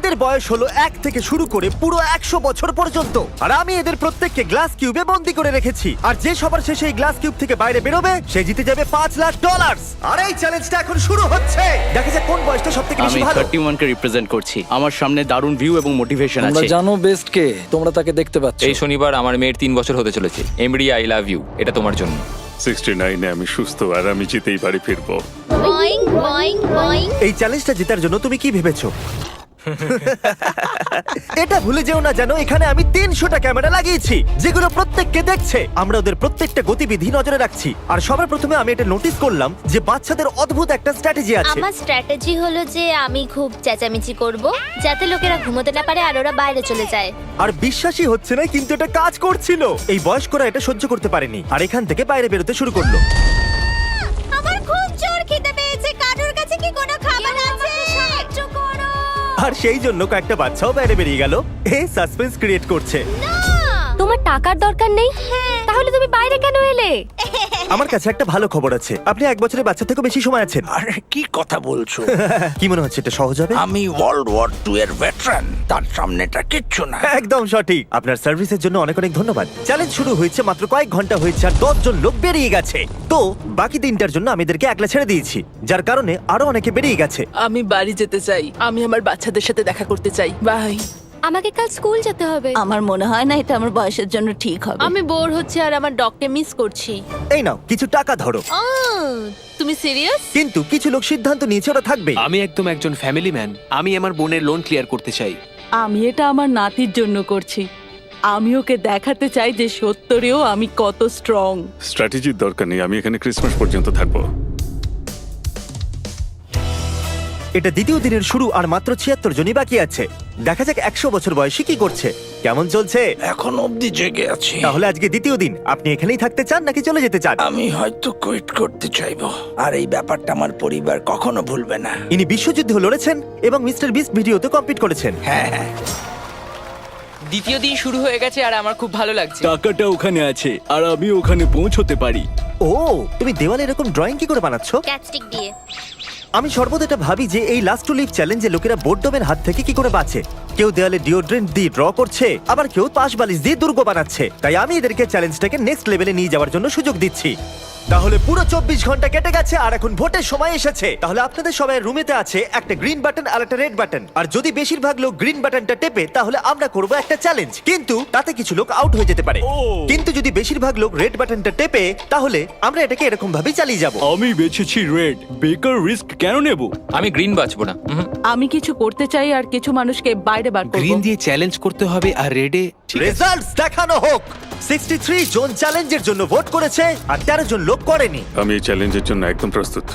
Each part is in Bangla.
এদের বয়স হলো 1 থেকে শুরু করে পুরো 100 বছর পর্যন্ত। আর আমি এদের প্রত্যেককে গ্লাস কিউবে বন্দি করে রেখেছি। আর যে সবার শেষে এই গ্লাস কিউব থেকে বাইরে বেরোবে সে জিতে যাবে $5,00,000। আর এই চ্যালেঞ্জটা এখন শুরু হচ্ছে। দেখা যাক কোন বয়সটা সবথেকে বেশি আমি ভালো। 31 কে রিপ্রেজেন্ট করছি। আমার সামনে দারুণ ভিউ এবং মোটিভেশন তোমরা আছে। জানো বেস্ট কে, তোমরা তাকে দেখতে পাচ্ছ। এই শনিবার আমার মেয়ের 3 বছর হতে চলেছে। এমরি আই লাভ ইউ, এটা তোমার জন্য। 69-এ আমি সুস্থ আর আমি জিতেই বাড়ি ফিরবো। Boeing Boeing Boeing. এই চ্যালেঞ্জটা জেতার জন্য তুমি কি ভেবেছো? এটা ভুলে যেও না জানো এখানে আমি 300টা ক্যামেরা লাগিয়েছি যেগুলো প্রত্যেককে দেখছে। আমরা ওদের প্রত্যেকটা গতিবিধি নজরে রাখছি। আর সবার প্রথমে আমি এটা নোটিস করলাম যে বাচ্চাদের অদ্ভুত একটা স্ট্র্যাটেজি আছে। আমার স্ট্র্যাটেজি হলো যে আমি খুব চেঁচামেচি করব যাতে লোকেরা ঘুমোতে না পারে আর ওরা বাইরে চলে যায়। আর বিশ্বাসই হচ্ছে না কিন্তু এটা কাজ করছিল। এই বয়স্করা এটা সহ্য করতে পারেনি আর এখান থেকে বাইরে বেরোতে শুরু করলো। আমার খুব জোর খিদে পেয়েছে, কারোর কাছে কি কোনো খাবার আছে? সাহায্য করো। আর সেই জন্য কয়েকটা বাচ্চাও বাইরে বেরিয়ে গেল। এই সাসপেন্স ক্রিয়েট করছে। তোমার টাকার দরকার নেই, তাহলে তুমি বাইরে কেন এলে? আমার কাছে একটা ভালো খবর আছে, আপনি 1 বছরের বাচ্চা থেকে বেশি সময় আছেন। আরে কি কথা বলছো? কি মনে হচ্ছে এটা সহজ হবে? আমি ওয়ার্ল্ড ওয়ার 2 এর ভেটারান, তার সামনেটা কিচ্ছু না। একদম সঠিক। আপনার সার্ভিসের জন্য অনেক অনেক ধন্যবাদ। চ্যালেঞ্জ শুরু হয়েছে মাত্র কয়েক ঘন্টা হয়েছে আর 10 জন লোক বেরিয়ে গেছে। তো বাকি দিনটার জন্য আমি এদেরকে একলা ছেড়ে দিয়েছি, যার কারণে আরো অনেকে বেরিয়ে গেছে। আমি বাড়ি যেতে চাই, আমি আমার বাচ্চাদের সাথে দেখা করতে চাই। বাই। আমাকে কাল স্কুল যেতে হবে। আমার মনে হয় না এটা আমার বয়সের জন্য ঠিক হবে। আমি বোর হচ্ছে আর আমার ডগকে মিস করছি। এই নাও কিছু টাকা ধরো। তুমি সিরিয়াস? কিন্তু কিছু লোক সিদ্ধান্ত নিয়েছে ওরা থাকবে। আমি একদম একজন ফ্যামিলি ম্যান। আমি আমার বোনের লোন ক্লিয়ার করতে চাই। আমি এটা আমার নাতির জন্য করছি। আমি ওকে দেখাতে চাই যে সত্যিও আমি কত স্ট্রং। স্ট্র্যাটেজির দরকার নেই, আমি এখানে ক্রিসমাস পর্যন্ত থাকবো। এটা দ্বিতীয় দিনের শুরু আর মাত্র 76 জনই বাকি আছে। দেখা যাক 100 বছর বয়সী কি করছে। কেমন চলছে? এখন অবধি জেগে আছি। তাহলে আজকে দ্বিতীয় দিন, আপনি এখানেই থাকতে চান নাকি চলে যেতে চান? আমি হয়তো কুইট করতে চাইবো। আর এই ব্যাপারটা আমার পরিবার কখনো ভুলবে না। ইনি বিশ্বযুদ্ধে লড়েছেন এবং মিস্টার বিস্ট ভিডিওতে কম্পিট করেছেন। হ্যাঁ, দ্বিতীয় দিন শুরু হয়ে গেছে আর আমার খুব ভালো লাগছে। টাকাটা ওখানে আছে আর আমি ওখানে পৌঁছতে পারি। ও, তুমি দেওয়ালে এরকম ড্রয়িং কি করে বানাচ্ছো? ক্যাচস্টিক দিয়ে। আমি সর্বদা এটা ভাবি যে এই লাস্ট টু লিভ চ্যালেঞ্জে লোকেরা বোর্ডডমের হাত থেকে কি করে বাঁচে। কেউ দেওয়ালে ডিওড্রেন্ট দিয়ে ড্র করছে, আবার কেউ পাশ বালিশ দিয়ে দুর্গ বানাচ্ছে। তাই আমি এদেরকে চ্যালেঞ্জটাকে নেক্সট লেভেলে নিয়ে যাওয়ার জন্য সুযোগ দিচ্ছি। তাহলে পুরো 24 ঘন্টা কেটে গেছে আর এখন ভোটের সময় এসেছে। তাহলে আপনাদের সবাই রুমেতে আছে একটা গ্রিন বাটন আর একটা রেড বাটন। আর যদি বেশিরভাগ লোক গ্রিন বাটনটা টেপে তাহলে আমরা করব একটা চ্যালেঞ্জ, কিন্তু তাতে কিছু লোক আউট হয়ে যেতে পারে। কিন্তু যদি বেশিরভাগ লোক রেড বাটনটা টেপে তাহলে আমরা এটাকে এরকম ভাবেই চালিয়ে যাব। আমি বেছেছি রেড। বেকার রিস্ক কেন নেব? আমি গ্রিন বাঁচবো না। আমি কিছু করতে চাই আর কিছু মানুষকে বাইরে বার করব। গ্রিন দিয়ে চ্যালেঞ্জ করতে হবে আর রেডে ঠিক আছে। রেজাল্টস দেখানো হোক। 63 জন চ্যালেঞ্জের জন্য ভোট করেছে আর 13 জন লোক করেনি। আমি এই চ্যালেঞ্জের জন্য একদম প্রস্তুত।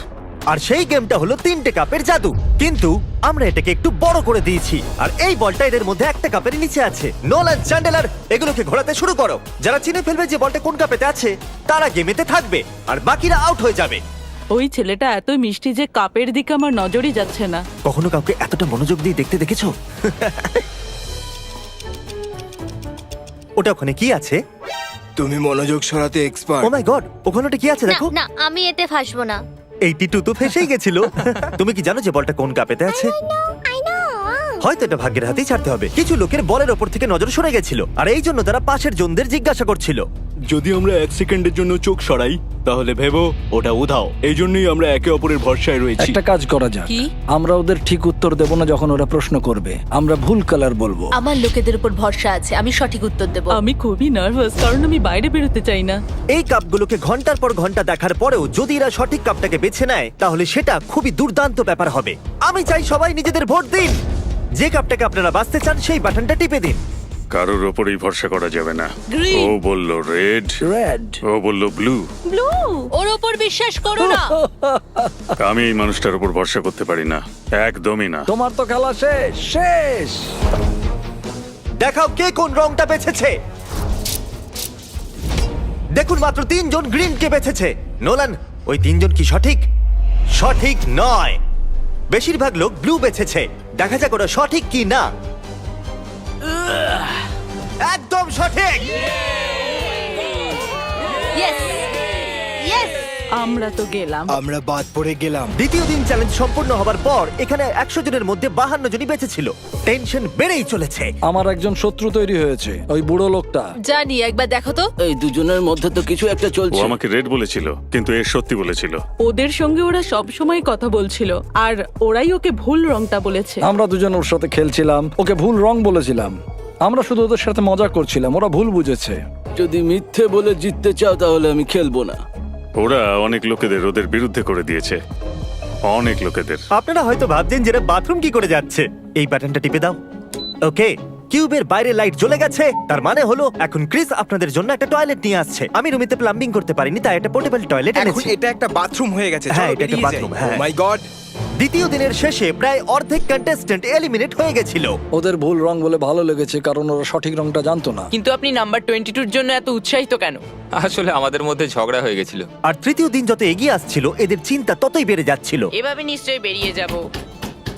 আর সেই গেমটা হলো 3টে কাপের জাদু, কিন্তু আমরা এটাকে একটু বড় করে দিয়েছি। আর এই বলটা এদের মধ্যে একটা কাপের নিচে আছে। নোলান, চ্যান্ডেলার, এগুলোকে ঘোরাতে শুরু করো। যারা চিনে ফেলবে যে বলটা কোন কাপেতে আছে তারা গেমেতে থাকবে আর বাকিরা আউট হয়ে যাবে। ওই ছেলেটা এত মিষ্টি যে কাপের দিকে আমার নজরই যাচ্ছে না। কখনো কাউকে এতটা মনোযোগ দিয়ে দেখতে দেখেছো? ওটা ওখানে কি আছে? তুমি মনোযোগ সরাতে এক্সপার্ট। ও মাই গড, ওখানে ওটা কি আছে না দেখো। না, আমি এতে ফাঁসবো না। এই টিটু তো ফেসেই গেছিল। তুমি কি জানো যে বলটা কোন কাপেতে আছে? হয়তো এটা ভাগ্যের হাতেই ছাড়তে হবে। কিছু লোকের বলের ওপর থেকে নজর সরে গেছিল আর এই জন্য তারা পাশের জনদের জিজ্ঞাসা করছিল। যদি আমরা 1 সেকেন্ডের জন্য চোখ সরাই তাহলে ভেবো ওটা উধাও। এই জন্যই আমরা একে অপরের ভরসায় রয়েছি। একটা কাজ করা যাক, কি? আমরা ওদের ঠিক উত্তর দেব না যখন ওরা প্রশ্ন করবে। আমরা ভুল কালার বলবো। আমার লোকেদের উপর ভরসা আছে, আমি সঠিক উত্তর দেব। আমি খুবই নার্ভাস কারণ আমি বাইরে বেরোতে চাই না। এই কাপগুলোকে ঘন্টার পর ঘন্টা দেখার পরেও যদি এরা সঠিক কাপটাকে বেছে নেয় তাহলে সেটা খুবই দুর্দান্ত ব্যাপার হবে। আমি চাই সবাই নিজেদের ভোট দিন। যে কাপটাকে আপনারা বাঁচতে চান সেই বাটনটা টিপে দিন। কারোর ওপরেই ভরসা করা যাবে না। Green. ও বলল রেড, রেড। ও বলল ব্লু। ব্লু, ওর ওপর বিশ্বাস করো না। আমি এই মানুষটার উপর ভরসা করতে পারি না, একদমই না। তোমার তো খেলা শেষ শেষ। দেখাও কে কোন রংটা বেছেছে। দেখুন মাত্র 3 জন গ্রিনকে বেছেছে। নোলান, ওই 3 জন কি সঠিক? সঠিক নয়। বেশিরভাগ লোক ব্লু বেছেছে। দেখা যাক ওরা সঠিক কি না। একদম সঠিক। Yes yes. আমরা তো গেলাম। আমরা বাদ পড়ে গেলাম। দ্বিতীয় দিন চ্যালেঞ্জ সম্পূর্ণ হবার পর এখানে 100 জনের মধ্যে 52 জনই বেঁচে ছিল। টেনশন বেড়েই চলেছে। আমার একজন শত্রু তৈরি হয়েছে, ওই বুড়ো লোকটা। জানি, একবার দেখো তো। এই দুজনের মধ্যে তো কিছু একটা ও চলছে। আমাকে রেড বলেছিল, কিন্তু এ সত্যি বলেছিল। ওদের সঙ্গে ওরা সব সময় কথা বলছিল আর ওরাই ওকে ভুল রংটা বলেছে। আমরা দুজন ওর সাথে খেলছিলাম, ওকে ভুল রং বলেছিলাম। আমরা শুধু ওদের সাথে মজা করছিলাম, ওরা ভুল বুঝেছে। যদি মিথ্যে বলে জিততে চাও তাহলে আমি খেলবো না। ওরা অনেক লোকেদের ওদের বিরুদ্ধে করে দিয়েছে, অনেক লোকেদের। আপনারা হয়তো ভাবছেন যে এরা বাথরুম কি করে যাচ্ছে। এই বাটনটা টিপে দাও। ওকে, কিউবের বাইরে লাইট জ্বলে গেছে, তার মানে হলো এখন ক্রিস আপনাদের জন্য একটা টয়লেট নিয়ে আসছে। আমি রুমেতে প্লাম্বিং করতে পারিনি, তাই একটা পোর্টেবল টয়লেট এখন এনেছি। এটা একটা বাথরুম হয়ে গেছে। হ্যাঁ, এটা একটা bathroom, হ্যাঁ। মাই গড। দ্বিতীয় দিনের শেষে প্রায় অর্ধেক কন্টেস্ট্যান্ট এলিমিনেট হয়ে গেছিল। ওদের ভুল রং বলে ভালো লেগেছে, কারণ ওরা সঠিক রংটা জানতো না। কিন্তু আপনি নাম্বার 22 এর জন্য এত উৎসাহিত কেন? আসলে আমাদের মধ্যে ঝগড়া হয়ে গেছিল। আর তৃতীয় দিন যত এগিয়ে আসছিল এদের চিন্তা ততই বেড়ে যাচ্ছিল। এভাবে নিশ্চয়ই বেরিয়ে যাব।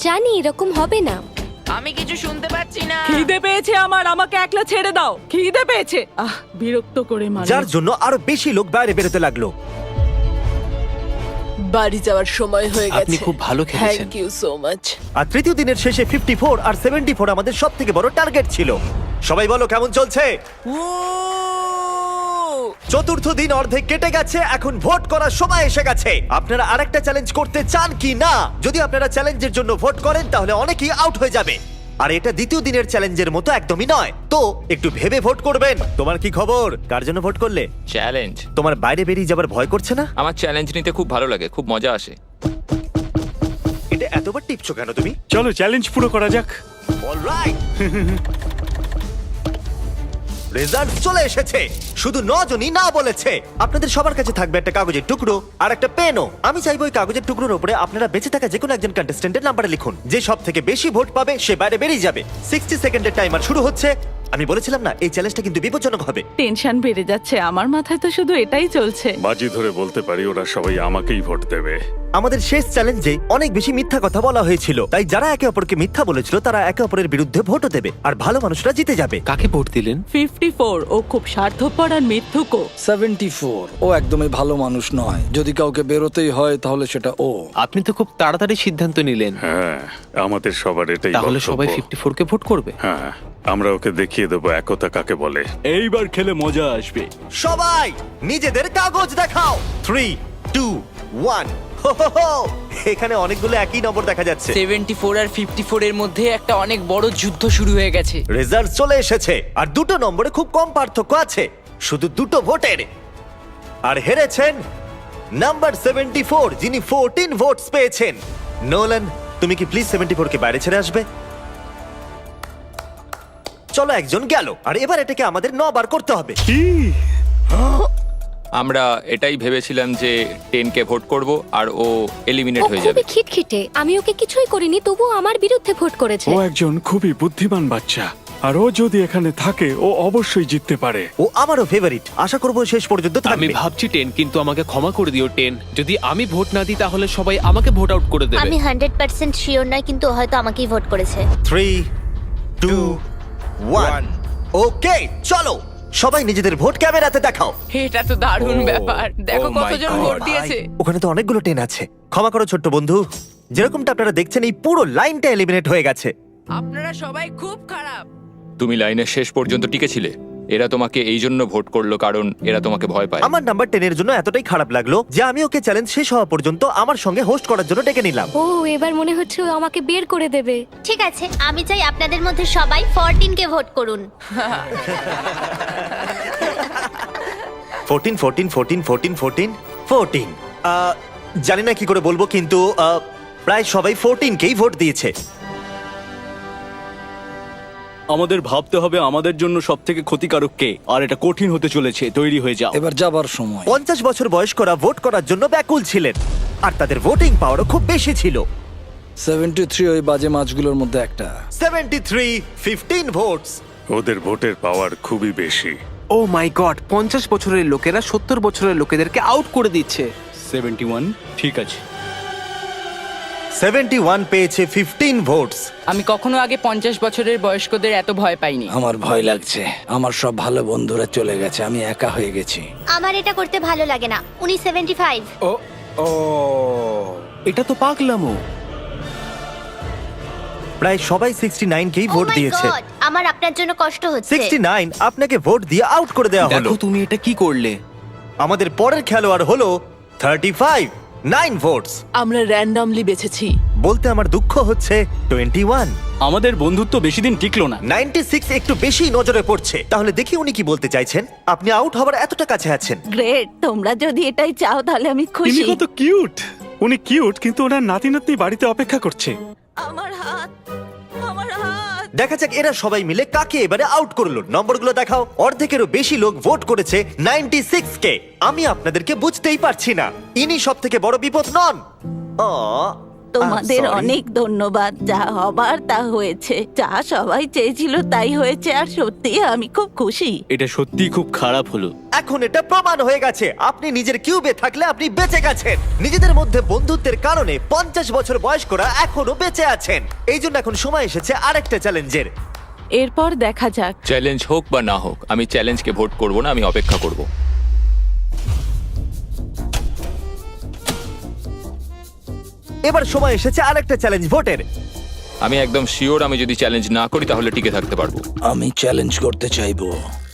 জানি এরকম হবে না। আমি কিছু শুনতে পাচ্ছি না। খিদে পেয়েছে আমার, আমাকে একলা ছেড়ে দাও। খিদে পেয়েছে। বিরক্ত করে মানুষ। যার জন্য আরো বেশি লোক বাইরে বেরোতে লাগলো। বাড়ি যাওয়ার সময় হয়ে গেছে। আপনি খুব ভালো খেলেছেন। Thank you so much. আর তৃতীয় দিনের শেষে 54 আর 74 আমাদের সব থেকে বড় টার্গেট ছিল। সবাই বলো কেমন চলছে? চতুর্থ দিন অর্ধেক কেটে গেছে, এখন ভোট করার সময় এসে গেছে। আপনারা আরেকটা চ্যালেঞ্জ করতে চান কি না? যদি আপনারা চ্যালেঞ্জের জন্য ভোট করেন তাহলে অনেকেই আউট হয়ে যাবে। আর এটা দ্বিতীয় দিনের চ্যালেঞ্জের মতো একদমই নয়, তো একটু ভেবে ভোট করবেন। তোমার কি খবর? কার জন্য ভোট করলে? চ্যালেঞ্জ? তোমার বাইরে বেরিয়ে যাবার ভয় করছে না? আমার চ্যালেঞ্জ নিতে খুব ভালো লাগে, খুব মজা আসে। এটা এতবার টিপছো কেন তুমি? চলো চ্যালেঞ্জ পুরো করা যাক। অলরাইট। রেজাল্ট চলে এসেছে। শুধু 9 জনই না বলেছে। আপনাদের সবার কাছে থাকবে একটা কাগজের টুকরো আর একটা পেনও। আমি চাইবো ওই কাগজের টুকরোর উপরে আপনারা বেঁচে থাকা যে কোনো একজন কন্টেস্ট্যান্টের নাম্বার লিখুন। যে সব থেকে বেশি ভোট পাবে সে বাইরে বেরিয়ে যাবে। 60 সেকেন্ডের টাইমার শুরু হচ্ছে। আমি বলেছিলাম না এই চ্যালেঞ্জটা কিন্তু বিপজ্জনক হবে। টেনশন বেড়ে যাচ্ছে আমার মাথায়, তো শুধু এটাই চলছে। বাজি ধরে বলতে পারি ওরা সবাই আমাকেই ভোট দেবে। আমাদের শেষ চ্যালেঞ্জে অনেক বেশি মিথ্যা কথা বলা হয়েছিল, তাই যারা একে অপরকে মিথ্যা বলেছিল তারা একে অপরের বিরুদ্ধে ভোটও দেবে আর ভালো মানুষরা জিতে যাবে। কাকে ভোট দিলেন? 54 ও খুব স্বার্থপর আর মিথ্যুকও। 74 ও একদমই ভালো মানুষ নয়। যদি কাউকে বেরোতেই হয় তাহলে সেটা ও। আপনি তো খুব তাড়াতাড়ি সিদ্ধান্ত নিলেন। হ্যাঁ, আমাদের সবার এটাই তাহলে বক্তব্য। সবাই 54 কে ভোট করবে? হ্যাঁ, আমরা ওকে দেখিয়ে দেবো একতা কাকে বলে। এইবার খেলে মজা আসবে। সবাই নিজেদের কাগজ দেখাও। 3, 2, 1। এখানে অনেকগুলো একই নম্বর দেখা যাচ্ছে। 74 আর 54 এর মধ্যে একটা অনেক বড় যুদ্ধ শুরু হয়ে গেছে। রেজাল্ট চলে এসেছে আর দুটো নম্বরে খুব কম পার্থক্য আছে, শুধু দুটো ভোটের। আর হেরেছেন নাম্বার 74, যিনি 14 ভোটস পেয়েছেন। নোলান, তুমি কি প্লিজ 74 কে বাইরে ছেড়ে আসবে? চলো, একজন গেল। আর এবার এটাকে আমাদের 9 বার করতে হবে। আমরা এটাই ভেবেছিলাম যে 10 কে ভোট করব আর ও এলিমিনেট ও হয়ে যাবে। খুবই খিটখিটে। আমি ওকে কিছুই করিনি, তবুও আমার বিরুদ্ধে ভোট করেছে। ও একজন খুবই বুদ্ধিমান বাচ্চা, আর ও যদি এখানে থাকে ও অবশ্যই জিততে পারে। ও আমারও ফেভারিট। আশা করবো শেষ পর্যন্ত আমি থাকবে। ভাবছি 10, কিন্তু আমাকে ক্ষমা করে দিও 10। যদি আমি ভোট না দিই তাহলে সবাই আমাকে ভোট আউট করে দেবে। আমি 100% শিওর নয়, কিন্তু হয়তো আমাকেই ভোট করেছে। 3, 2, 1। ওকে, চলো সবাই নিজেদের ভোট ক্যামেরাতে দেখাও। এটা তো দারুণ ব্যাপার। দেখো কতজন ভোট দিয়েছে। ওখানে তো অনেকগুলো 10 আছে। ক্ষমা করো ছোট্ট বন্ধু। যেরকমটা আপনারা দেখছেন এই পুরো লাইনটা এলিমিনেট হয়ে গেছে। আপনারা সবাই খুব খারাপ। তুমি লাইনের শেষ পর্যন্ত টিকেছিলে। এরা তোমাকে এই জন্য ভোট করলো কারণ এরা তোমাকে ভয় পায়। আমার নাম্বার 10 এর জন্য এতটাই খারাপ লাগলো যে আমি ওকে চ্যালেঞ্জ শেষ হওয়া পর্যন্ত আমার সঙ্গে হোস্ট করার জন্য ডেকে নিলাম। ও, এবার মনে হচ্ছে ও আমাকে বের করে দেবে। ঠিক আছে, আমি চাই আপনাদের মধ্যে সবাই 14 কে ভোট করুন। 14, 14, 14, 14, 14, 14। জানি না কি করে বলবো, কিন্তু প্রায় সবাই 14 কেই ভোট দিয়েছে। আমাদের ভাবতে হবে আমাদের জন্য সব থেকে ক্ষতিকারক কে, আর এটা কঠিন হতে চলেছে। তৈরি হয়ে যাও। এবার যাবার সময়। 50 বছর বয়স্করা ভোট করার জন্য ব্যাকুল ছিলেন আর তাদের ভোটিং পাওয়ারও খুব বেশি ছিল। 73 ওই বাজে মাছগুলোর মধ্যে একটা। 73, 15 ভোটস। ওদের ভোটের পাওয়ার খুবই বেশি। ও মাই গড, 50 বছরের লোকেরা 70 বছরের লোকেদেরকে আউট করে দিচ্ছে। 71, ঠিক আছে। 71 পেয়েছে 15 ভোটস। আমি কখনো আগে 50 বছরের বয়স্কদের এত ভয় পাইনি। আমার ভয় লাগছে, আমার সব ভালো বন্ধুরা চলে গেছে, আমি একা হয়ে গেছি। আমার এটা করতে ভালো লাগে না। উনি 75। ও ও এটা তো পাগলামো। প্রায় সবাই 69 কেই ভোট Oh my দিয়েছে। God, আমার আপনার জন্য কষ্ট হচ্ছে। 69 আপনাকে ভোট দিয়ে আউট করে দেওয়া হলো। দেখো তুমি এটা কি করলে। আমাদের পরের খেলোয়াড় হলো 35, 9 ভোটস। আমরা র্যান্ডমলি বেছেছি। বলতে আমার দুঃখ হচ্ছে 21। আমাদের বন্ধুত্ব বেশি দিন টিকলো না। 96 একটু বেশি নজরে পড়ছে। তাহলে দেখি উনি কি বলতে চাইছেন। আপনি আউট হবার এতটা কাছে আছেন। গ্রেট, তোমরা যদি এটাই চাও তাহলে আমি খুশি। কত কিউট। উনি কিউট, কিন্তু ওনার নাতি নাতনি বাড়িতে অপেক্ষা করছে। আমার হাত, আমার হাত। দেখা যাক এরা সবাই মিলে কাকে এবারে আউট করলো। নম্বরগুলো দেখাও। অর্ধেকেরও বেশি লোক ভোট করেছে 96 কে। আমি আপনাদেরকে বুঝতেই পারছি না, ইনি সব থেকে বড় বিপদ নন। তোমাদের অনেক ধন্যবাদ। যা হবার তা হয়েছে, যা সবাই চেয়েছিল তাই হয়েছে, আর সত্যি আমি খুব খুশি। এটা সত্যিই খুব খারাপ হলো। এখন এটা প্রমাণ হয়ে গেছে, আপনি নিজের কিউবে থাকলে আপনি বেঁচে গেছেন। নিজেদের মধ্যে বন্ধুত্বের কারণে 50 বছর বয়স্করা এখনো বেঁচে আছেন। এই জন্য এখন সময় এসেছে আরেকটা চ্যালেঞ্জের। এরপর দেখা যাক। চ্যালেঞ্জ হোক বা না হোক, আমি চ্যালেঞ্জকে ভোট করব না, আমি অপেক্ষা করব। এবার সময় এসেছে আরেকটা চ্যালেঞ্জ ভোটের। আমি একদম শিওর আমি যদি চ্যালেঞ্জ না করি তাহলে টিকে থাকতে পারবো। আমি চ্যালেঞ্জ করতে চাইবো।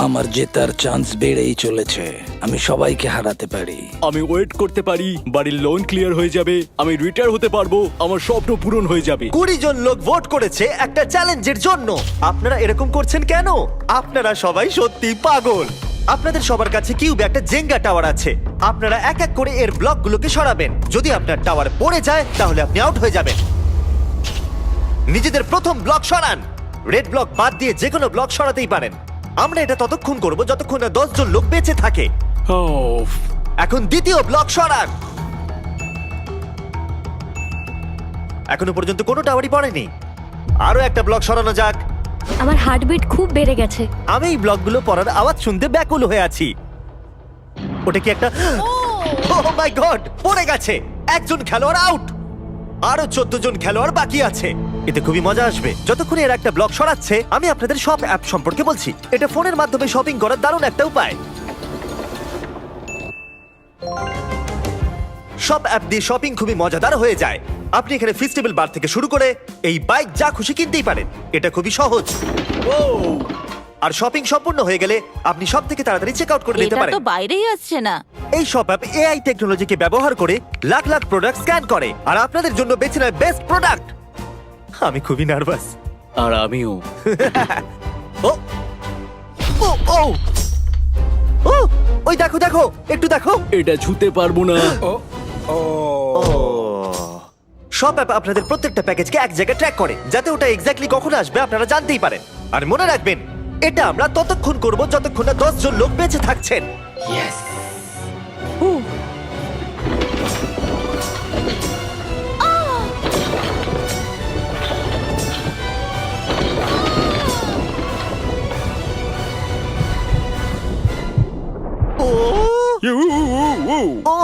আমার জেতার চান্স বেড়েই চলেছে, আমি সবাইকে হারাতে পারি। আমি ওয়েট করতে পারি, বাড়ির লোন ক্লিয়ার হয়ে যাবে, আমি রিটায়ার হতে পারবো, আমার স্বপ্ন পূরণ হয়ে যাবে। 20 জন লোক ভোট করেছে একটা চ্যালেঞ্জের জন্য। আপনারা এরকম করছেন কেন? আপনারা সবাই সত্যি পাগল। আপনাদের সবার কাছে কিউবে একটা জেঙ্গা টাওয়ার আছে। আপনারা এক এক করে এর ব্লকগুলোকে সরাবেন। যদি আপনার টাওয়ার পড়ে যায় তাহলে আপনি আউট হয়ে যাবেন। নিজেদের প্রথম ব্লক সরান। রেড ব্লক বাদ দিয়ে যে কোনো ব্লক সরাতেই পারেন। আমরা এটা ততক্ষণ করব যতক্ষণ না 10 জন লোক বেঁচে থাকে। এখন দ্বিতীয় ব্লক সরান। এখনো পর্যন্ত কোনো টাওয়ারই পড়েনি। আরো একটা ব্লক সরানো যাক। আমার হার্টবিট খুব বেড়ে গেছে। আমি এই ব্লকগুলো পড়ার আওয়াজ শুনতে ব্যাকুল হয়ে আছি। ওটা কি একটা ওহ মাই গড, পড়ে গেছে। একজন খেলোয়াড় আউট। আরো 14 জন খেলোয়াড় বাকি আছে। এতে খুবই মজা আসবে। যতক্ষণ এর একটা ব্লক সরাচ্ছে আমি আপনাদের সব অ্যাপ সম্পর্কে বলছি। এটা ফোনের মাধ্যমে শপিং করার দারুণ একটা উপায়। সব অ্যাপ দিয়ে শপিং খুবই মজাদার হয়ে যায়। আপনি এখানে ফেস্টিভ্যাল বার থেকে শুরু করে এই বাইক যা খুশি কিনতেই পারেন। এটা খুবই সহজ। আর শপিং সম্পূর্ণ হয়ে গেলে আপনি সব থেকে তাড়াতাড়ি চেক আউট করে নিতে এটা পারেন। তো বাইরেই আসছে না। এই সব অ্যাপ এআই টেকনোলজিকে ব্যবহার করে লাখ লাখ প্রোডাক্ট স্ক্যান করে আর আপনাদের জন্য বেছে নেয় বেস্ট প্রোডাক্ট। আমি খুবই নার্ভাস। আর আমিও। ও ও ও ও ওই দেখো দেখো, একটু দেখো। এটা ছুতে পারবো না। ও ও সব অ্যাপ আপনাদের প্রত্যেকটা প্যাকেজকে এক জায়গায় ট্র্যাক করে, যাতে ওটা এক্স্যাক্টলি কখন আসবে আপনারা জানতেই পারেন। আর মনে রাখবেন, এটা আমরা ততক্ষণ করব যতক্ষণ না 10 জন লোক বেঁচে থাকছেন। ও ও,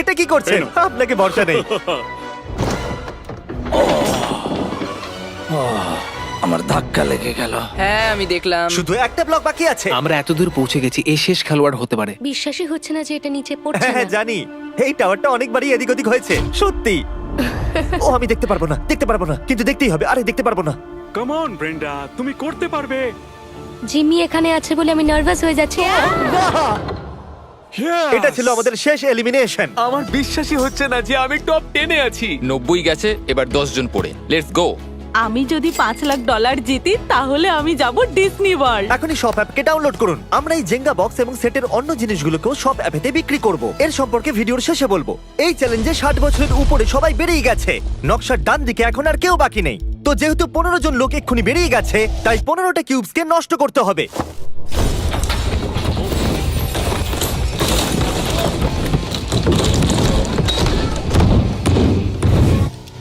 এটা কি করছেন? আপনাকে ভরসা নেই। আমার ধাক্কা লেগে গেল। হ্যাঁ আমি দেখলাম। শুধু একটা ব্লক বাকি আছে। আমরা এতদূর পৌঁছে গেছি, এই শেষ খেলোয়াড় হতে পারে। বিশ্বাসই হচ্ছে না যে এটা নিচে পড়ছে হ্যাঁ না। জানি, এই টাওয়ারটা অনেকবারই এদিক ওদিক হয়েছে সত্যি। ও আমি দেখতে পারবো না, দেখতে পারবো না, কিন্তু দেখতেই হবে। আরে দেখতে পারবো না। কাম অন ব্রেন্ডা, তুমি করতে পারবে। জিমি এখানে আছে বলে আমি নার্ভাস হয়ে যাচ্ছি। এটা ছিল আমাদের শেষ এলিমিনেশন। আমার বিশ্বাসই হচ্ছে না যে আমি টপ 10 এ আছি। 90 গেছে, এবার 10 জন পড়ে। Let's go. আমি যদি $5,00,000 জিতি তাহলে আমি যাব ডিজনি ওয়ার্ল্ড। এখনই সব অ্যাপকে ডাউনলোড করুন। আমরা এই জেঙ্গা বক্স এবং সেটের অন্য জিনিসগুলোকেও সব অ্যাপেতে বিক্রি করব। এর সম্পর্কে ভিডিওর শেষে বলবো। এই চ্যালেঞ্জে 60 বছরের উপরে সবাই বেরিয়ে গেছে। নকশার ডান দিকে এখন আর কেউ বাকি নেই। তো যেহেতু 15 জন লোক এক্ষুনি বেরিয়ে গেছে, তাই 15টা কিউবসকে নষ্ট করতে হবে।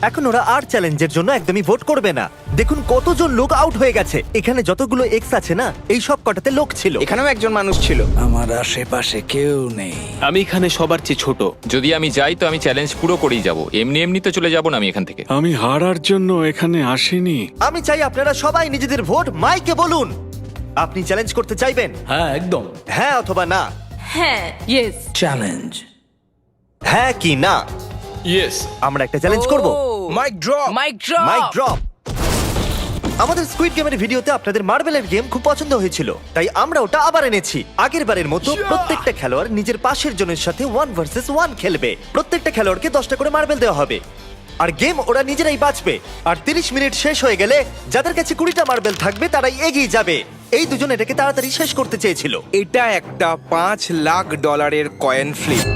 এখন ওরা আর চ্যালেঞ্জের জন্য একদমই ভোট করবে না। দেখুন কতজন লোক আউট হয়ে গেছে। এখানে যতগুলো এক্স আছে না, এই সব কটাতে লোক ছিল। এখানেও একজন মানুষ ছিল। আমার আশেপাশে কেউ নেই। আমি এখানে সবার চেয়ে ছোট। যদি আমি যাই তো আমি চ্যালেঞ্জ পুরো করেই যাব, এমনি এমনি তো চলে যাব না আমি এখান থেকে। আমি হারার জন্য এখানে আসিনি। আমি চাই আপনারা সবাই নিজেদের ভোট মাইকে বলুন। আপনি চ্যালেঞ্জ করতে চাইবেন? হ্যাঁ একদম। হ্যাঁ অথবা না। হ্যাঁ ইয়েস। চ্যালেঞ্জ। হ্যাঁ কি না? ইয়েস। আমরা একটা চ্যালেঞ্জ করব। Mic drop. Mic drop. Mic drop. আমাদের স্কুইড গেমের ভিডিওতে আপনাদের মার্বেলের গেম খুব পছন্দ হয়েছিল, তাই আমরা ওটা আবার এনেছি। আগের বারের মতো প্রত্যেকটা খেলোয়াড় নিজের পাশের জনের সাথে 1 ভার্সেস 1 খেলবে। প্রত্যেকটা খেলোয়াড়কে 10টা করে মার্বেল দেওয়া হবে, আর গেম ওরা নিজেরাই বাঁচবে। আর 30 মিনিট শেষ হয়ে গেলে যাদের কাছে 20টা মার্বেল থাকবে তারাই এগিয়ে যাবে। এই দুজন এটাকে তাড়াতাড়ি শেষ করতে চেয়েছিল। এটা একটা $5 lakh coin flip.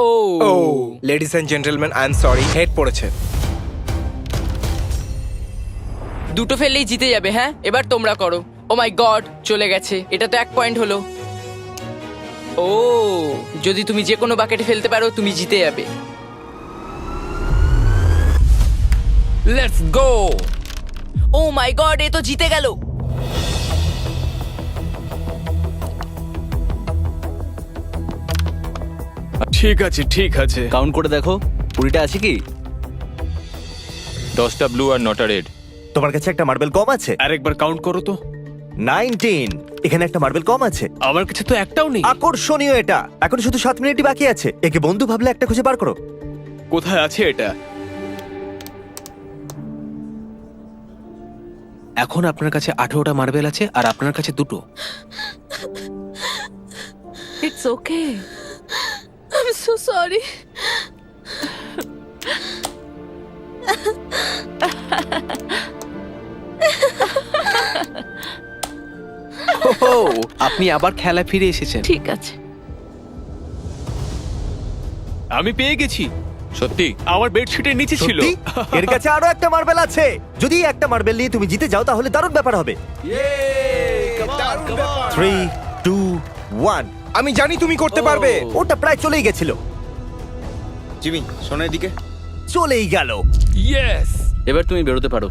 Oh oh ladies and gentleman, I am sorry, head পড়েছে। দুটো ফেললেই জিতে যাবে। হ্যাঁ এবার তোমরা করো। ও মাই গড, চলে গেছে। এটা তো 1 পয়েন্ট হলো। ও যদি তুমি যে কোনো বাকেটে ফেলতে পারো তুমি জিতে যাবে। Let's go. O my god, এ তো জিতে গেল। ঠিক আছে ঠিক আছে। কাউন্ট করে দেখো 20টা আছে কি? 10টা ব্লু আর 9টা রেড। তোমার কাছে একটা মার্বেল কম আছে। আরেকবার কাউন্ট করো তো। 19। এখানে একটা মার্বেল কম আছে। আমার কাছে তো একটাও নেই। আকর্ষণীয় এটা। এখন শুধু 7 মিনিটই বাকি আছে। একে বন্ধু ভাবলে একটা খুঁজে বার করো। কোথায় আছে এটা? এখন আপনার কাছে 18টা মার্বেল আছে আর আপনার কাছে 2টো। It's okay. I am so sorry. ও আপনি আবার খেলা ফিরে এসেছেন। ঠিক আছে। আমি পেয়ে গেছি। সত্যি? আমার বেডশিটের নিচে ছিল। সত্যি? এর কাছে আরো একটা মার্বেল আছে। যদি এই একটা মার্বেল নিয়ে তুমি জিতে যাও তাহলে দারুণ ব্যাপার হবে। 3, 2, 1। আমি জানি তুমি করতে পারবে। ওটা প্রায় চলেই গেছিল। জিমি, শোনের দিকে। চলেই গেল। ইয়েস। এবার তুমি বেরোতে পারো।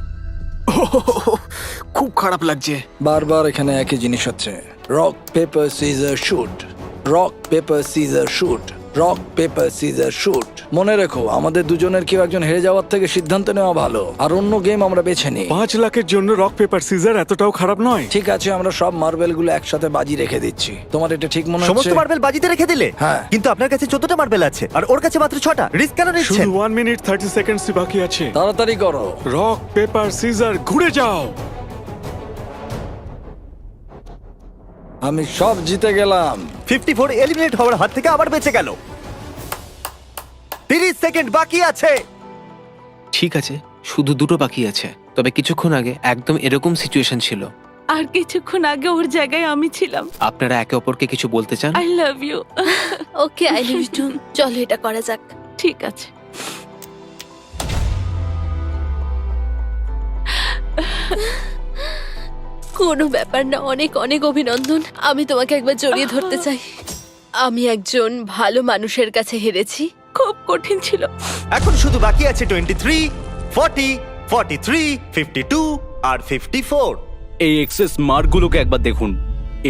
খুব খারাপ লাগছে। বারবার এখানে একই জিনিস হচ্ছে। Rock paper scissor shoot, rock paper scissor shoot, rock paper scissor shoot. মনে রেখো, আমাদের দুজনের কেউ একজন হেরে যাওয়ার থেকে সিদ্ধান্ত নেওয়া ভালো। আর অন্য গেম আমরা বেছে নিই। 5 লাখের জন্য রক পেপার সিজার এতটাও খারাপ নয়। ঠিক আছে, আমরা সব মার্বেল গুলো একসাথে বাজি রেখে দিচ্ছি। তোমার এটা ঠিক মনে সমস্ত হচ্ছে? মার্বেল বাজিতে রেখে দিলে? হ্যাঁ। কিন্তু আপনার কাছে 14টা মার্বেল আছে আর ওর কাছে মাত্র 6টা। রিস্ক কেন নিচ্ছেন? শুধু 1 মিনিট 30 সেকেন্ডসই বাকি আছে। তাড়াতাড়ি করো। রক পেপার সিজার ঘুরে যাও। আমি সব জিতে গেলাম। 54 এলিমিনেট হওয়ার হাত থেকে আবার বেঁচে গেল। 30 সেকেন্ড বাকি আছে। ঠিক আছে, শুধু 2টো বাকি আছে। তবে কিছুক্ষণ আগে একদম এরকম সিচুয়েশন ছিল। আর কিছুক্ষণ আগে ওর জায়গায় আমি ছিলাম। আপনারা একে অপরকে কিছু বলতে চান? I love you. Okay, I love you too. চলো এটা করা যাক। ঠিক আছে। কোনো ব্যাপার না, অনেক অনেক অভিনন্দন। আমি তোমাকে একবার জড়িয়ে ধরতে চাই। আমি একজন ভালো মানুষের কাছে হেরেছি। খুব কঠিন ছিল। এখন শুধু বাকি আছে 23, 40, 43, 52 আর 54। এই এক্সেস মার্কগুলোকে একবার দেখুন।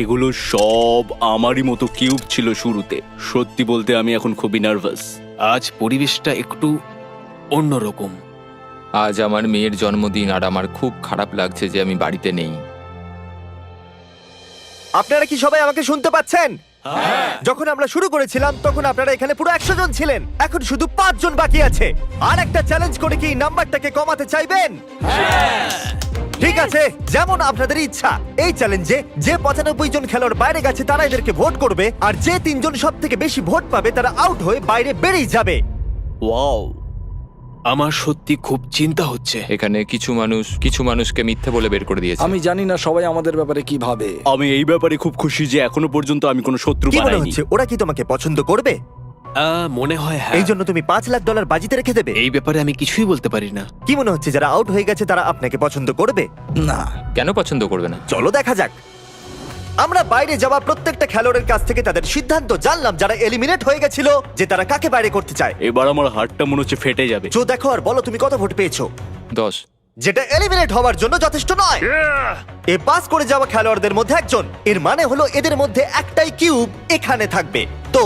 এগুলো সব আমারই মতো কিউব ছিল শুরুতে। সত্যি বলতে আমি এখন খুবই নার্ভাস। আজ পরিবেশটা একটু অন্যরকম। আজ আমার মেয়ের জন্মদিন আর আমার খুব খারাপ লাগছে যে আমি বাড়িতে নেই। আপনারা কি সবাই আমাকে শুনতে পাচ্ছেন? যখন আমরা শুরু করেছিলাম তখন আপনারা এখানে পুরো 100 জন ছিলেন। এখন শুধু 5 জন বাকি আছে। আর একটা চ্যালেঞ্জ করে কি নাম্বারটাকে কমাতে চাইবেন? ঠিক আছে, যেমন আপনাদের ইচ্ছা। এই চ্যালেঞ্জে যে 95 জন খেলোয়াড় বাইরে গেছে তারা এদেরকে ভোট করবে, আর যে 3 জন সব থেকে বেশি ভোট পাবে তারা আউট হয়ে বাইরে বেরিয়ে যাবে। ওয়াও, আমার সত্যি খুব চিন্তা হচ্ছে। এখানে কিছু মানুষকে মিথ্যে বলে বের করে দিয়েছে। আমি জানি না সবাই আমাদের ব্যাপারে কি ভাবে। আমি এই ব্যাপারে খুব খুশি যে এখনো পর্যন্ত আমি কোনো শত্রু কি মনে বানাইনি। হচ্ছে ওরা কি তোমাকে পছন্দ করবে? মনে হয় হ্যাঁ। এই জন্য তুমি $5 লাখ বাজিতে রেখে দেবে? এই ব্যাপারে আমি কিছুই বলতে পারি না। কি মনে হচ্ছে যারা আউট হয়ে গেছে তারা আপনাকে পছন্দ করবে? না। কেন পছন্দ করবে না? চলো দেখা যাক। আমরা বাইরে যাওয়া প্রত্যেকটা খেলোয়াড়ের কাছ থেকে তাদের সিদ্ধান্ত জানলাম, যারা এলিমিনেট হয়ে গেছিল, যে তারা কাকে বাইরে করতে চায়। এবার আমার হাতটা মনে হচ্ছে ফেটে যাবে। জো দেখো আর বলো তুমি কত ভোট পেয়েছো, 10। যেটা এলিমিনেট হওয়ার জন্য যথেষ্ট নয়। এ পাস করে যাওয়া খেলোয়াড়দের মধ্যে একজন, এর মানে হলো এদের মধ্যে একটাই কিউব এখানে থাকবে। তো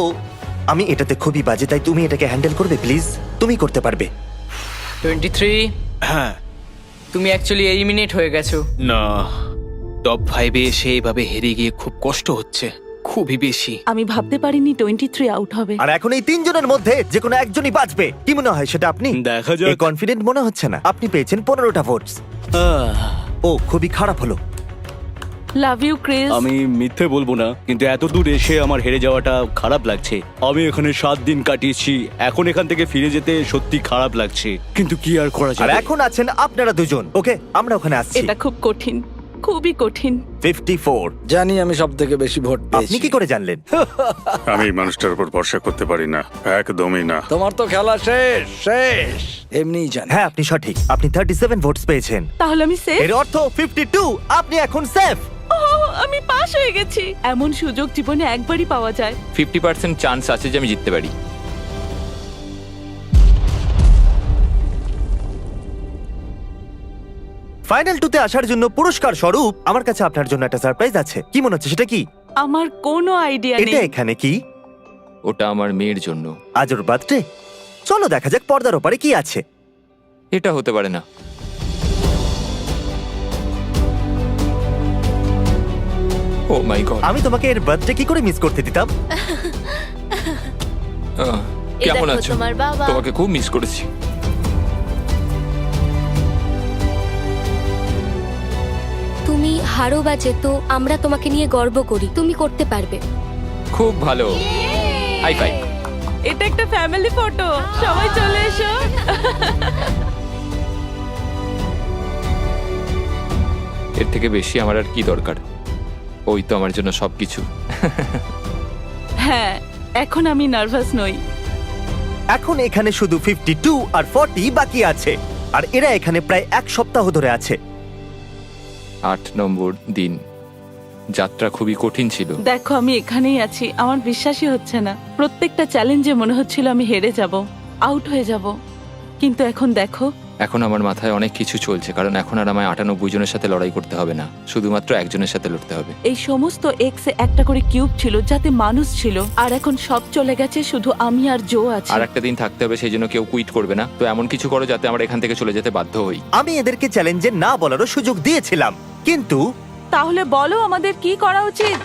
আমি এটাতে খুবই বাজে, তাই তুমি এটাকে হ্যান্ডেল করবে প্লিজ। তুমি করতে পারবে। 23। হ্যাঁ। তুমি অ্যাকচুয়ালি এলিমিনেট হয়ে গেছো। না, টপ 5-এ এসে এভাবে হেরে গিয়ে খুব কষ্ট হচ্ছে, খুবই বেশি। আমি ভাবতে পারিনি 23 আউট হবে। আর এখন এই তিনজনের মধ্যে যে কোনো একজনই বাঁচবে। কি মনে হয় সেটা আপনি? দেখা যাক। কনফিডেন্ট মনে হচ্ছে না। আপনি পেয়েছেন 15টা ভোটস। ও খুবই খারাপ হলো। Love you Chris. আমি মিথ্যে বলবো না, কিন্তু এত দূর এসে আমার হেরে যাওয়াটা খারাপ লাগছে। আমি এখানে 7 দিন কাটিয়েছি, এখন এখান থেকে ফিরে যেতে সত্যি খারাপ লাগছে, কিন্তু কি আর করা আর যাবে। এখন আছেন আপনারা দুজন। ওকে, আমরা ওখানে আসছি। এটা খুব কঠিন, খুবই কঠিন। 54। জানি আমি সব থেকে বেশি ভোট আপনি পেয়েছি। কি করে জানলেন? আমি এই মানুষটার উপর ভরসা করতে পারি না, একদমই না। তোমার তো খেলা শেষ শেষ। এমনিই জানি। হ্যাঁ, আপনি সঠিক। আপনি 37 ভোটস পেয়েছেন। তাহলে আমি সেফ। এর অর্থ 52। আপনি এখন সেফ। আমি পাস হয়ে গেছি। এমন সুযোগ জীবনে একবারই পাওয়া যায়। 50% চান্স আছে যে আমি জিততে পারি। ফাইনাল 2-তে আসার জন্য পুরস্কার স্বরূপ আমার কাছে আপনার জন্য একটা সারপ্রাইজ আছে। কি মনে হচ্ছে সেটা কি? আমার কোনো আইডিয়া এটা নেই। এখানে কি? ওটা আমার মেয়ের জন্য। আজ ওর বার্থডে। চলো দেখা যাক পর্দার ওপারে কি আছে। এটা হতে পারে না। ও মাই গড, আমি তোমাকে এর বার্থডে কি করে মিস করতে দিতাম? কেমন দেখো আছো? তোমার বাবা। তোমাকে খুব মিস করেছি। তুমি হারো বা জেতো, আমরা তোমাকে নিয়ে গর্ব করি। তুমি করতে পারবে। খুব ভালো, হাই ফাইভ। এটা একটা ফ্যামিলি ফটো। সবাই চলে এসো। এর থেকে বেশি আমার আর কি দরকার? ওই তো আমার জন্য সবকিছু। হ্যাঁ, এখন আমি নার্ভাস নই। এখন এখানে শুধু 52 আর 40 বাকি আছে। আর এরা এখানে প্রায় 1 সপ্তাহ ধরে আছে। 8 নম্বর দিন। যাত্রা খুবই কঠিন ছিল। দেখো আমি এখানেই আছি, আমার বিশ্বাসই হচ্ছে না। প্রত্যেকটা চ্যালেঞ্জে মনে হচ্ছিল আমি হেরে যাব, আউট হয়ে যাব। কিন্তু এখন দেখো, এখন আমার মাথায় অনেক কিছু চলছে, কারণ এখন আর আমায় 98 জনের সাথে লড়াই করতে হবে না, শুধুমাত্র একজনের সাথে লড়তে হবে। এই সমস্ত এক্সে একটা করে কিউব ছিল যাতে মানুষ ছিল, আর এখন সব চলে গেছে, শুধু আমি আর জো আছি। আর একটা দিন থাকতে হবে, সেই জন্য কেউ কুইট করবে না। তো এমন কিছু করো যাতে আমরা এখান থেকে চলে যেতে বাধ্য হই। আমি এদেরকে চ্যালেঞ্জে না বলারও সুযোগ দিয়েছিলাম, কিন্তু তাহলে বলো আমাদের কি করা উচিত?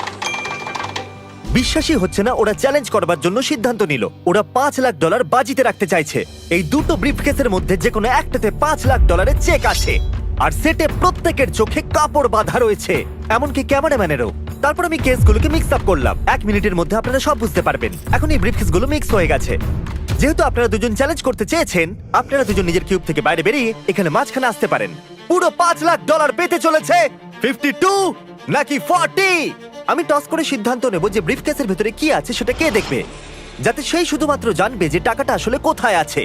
বিশ্বাসই হচ্ছে না ওরা চ্যালেঞ্জ করবার জন্য সিদ্ধান্ত নিল। ওরা $5 লাখ বাজিতে রাখতে চাইছে। এই দুটো ব্রিফকেসের মধ্যে যে কোনো একটাতে $5 লাখ চেক আছে। আর সেটে প্রত্যেকের চোখে কাপড় বাঁধা রয়েছে, এমনকি ক্যামেরাম্যানেরও। তারপর আমি কেসগুলোকে মিক্স আপ করলাম। 1 মিনিটের মধ্যে আপনারা সব বুঝতে পারবেন। এখন এই ব্রিফকেসগুলো মিক্স হয়ে গেছে। যেহেতু আপনারা দুজন চ্যালেঞ্জ করতে চেয়েছেন, আপনারা দুজন নিজের কিউব থেকে বাইরে বেরিয়ে এখানে মাঝখানে আসতে পারেন। পুরো $5 লাখ পেতে চলেছে 52 নাকি 40। আমি টস করে সিদ্ধান্ত নেব যে ব্রিফকেসের ভেতরে কি আছে সেটা কে দেখবে, যাতে সেই শুধুমাত্র জানবে যে টাকাটা আসলে কোথায় আছে।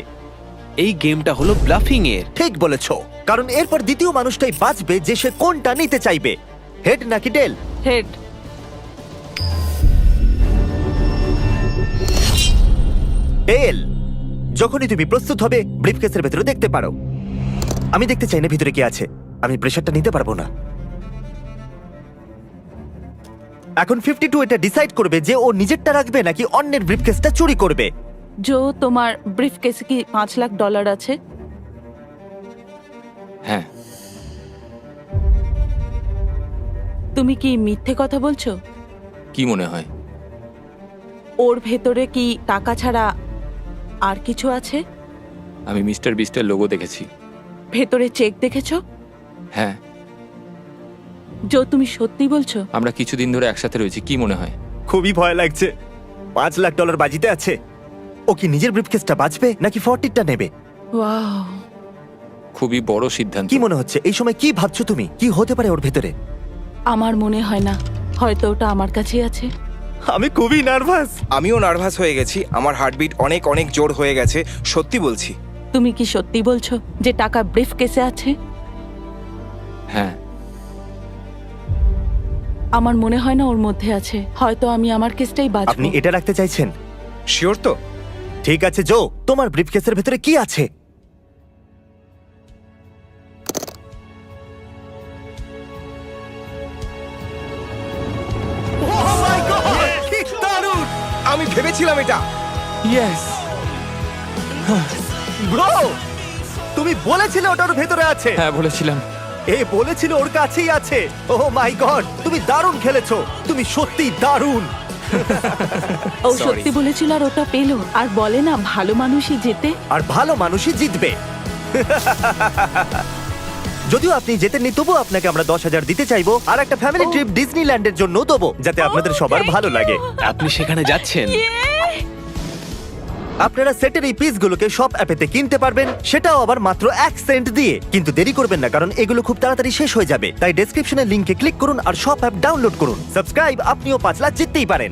এই গেমটা হলো ব্লাফিং এর। ঠিক বলেছো, কারণ এরপর দ্বিতীয় মানুষটাই বাঁচবে যে সে কোনটা নিতে চাইবে, হেড নাকি টেল। হেড। টেল। যখনই তুমি প্রস্তুত হবে ব্রিফকেসের ভেতরে দেখতে পারো। আমি দেখতে চাই না ভিতরে কি আছে, আমি প্রেশারটা নিতে পারবো না। এখন 52 এটা ডিসাইড করবে যে ও নিজেরটা রাখবে নাকি অন্যের ব্রিফকেসটা চুরি করবে। জো, তোমার ব্রিফকেসে কি $5 লাখ আছে? হ্যাঁ। তুমি কি মিথ্যে কথা বলছো? কি মনে হয়? ওর ভেতরে কি টাকা ছাড়া আর কিছু আছে? আমি মিস্টার বিস্টের লোগো দেখেছি। ভেতরে চেক দেখেছো? হ্যাঁ। জো, তুমি সত্যি বলছো? আমরা কিছুদিন ধরে একসাথে রয়েছি, কি মনে হয়? খুবই ভয় লাগছে। $5 লাখ বাজিতে আছে। ও কি নিজের ব্রিফকেসটা বাঁচবে নাকি 40টা নেবে? ওয়াও, খুবই বড় সিদ্ধান্ত। কি মনে হচ্ছে এই সময়? কি ভাবছো তুমি? কি হতে পারে ওর ভেতরে? আমার মনে হয় না, হয়তো ওটা আমার কাছেই আছে। আমি খুবই নার্ভাস। আমিও নার্ভাস হয়ে গেছি, আমার হার্টবিট অনেক অনেক জোর হয়ে গেছে। সত্যি বলছি। তুমি কি সত্যি বলছো যে টাকা ব্রিফকেসে আছে? হ্যাঁ। আমার মনে হয় না ওর মধ্যে আছে, হয়তো আমি আমার কেসটাই আপনি বাঁচবো। এটা রাখতে চাইছেন? শিওর তো? ঠিক আছে জো, তোমার ব্রিফকেসের ভেতরে কি আছে? Oh my God! কি দারুণ! আমি ভেবেছিলাম এটা। ইয়েস। ব্রো, তুমি বলেছিলে ওটার ভেতরে আছে। হ্যাঁ বলেছিলাম। এ বলেছিল ওর কাছেই আছে। ওহ মাই গড, তুমি দারুণ খেলেছো, তুমি সত্যি দারুণ। ও সত্যি বলেছিল আর ওটা পেলো। আর বলে না, ভালো মানুষই জেতে। আর ভালো মানুষই জিতবে। যদিও আপনি জেতেননি, তবুও আপনাকে আমরা 10,000 দিতে চাইবো আর একটা ফ্যামিলি ট্রিপ ডিজনিল্যান্ডের জন্য দেবো, যাতে আপনাদের সবার ভালো লাগে। আপনি সেখানে যাচ্ছেন? আপনারা সেটের এই পিসগুলোকে সব অ্যাপেতে কিনতে পারবেন, সেটাও আবার মাত্র 1 সেন্ট দিয়ে। কিন্তু দেরি করবেন না, কারণ এগুলো খুব তাড়াতাড়ি শেষ হয়ে যাবে। তাই ডেসক্রিপশনের লিংকে ক্লিক করুন আর সব অ্যাপ ডাউনলোড করুন। সাবস্ক্রাইব, আপনিও 5 লাখ জিততেই পারেন।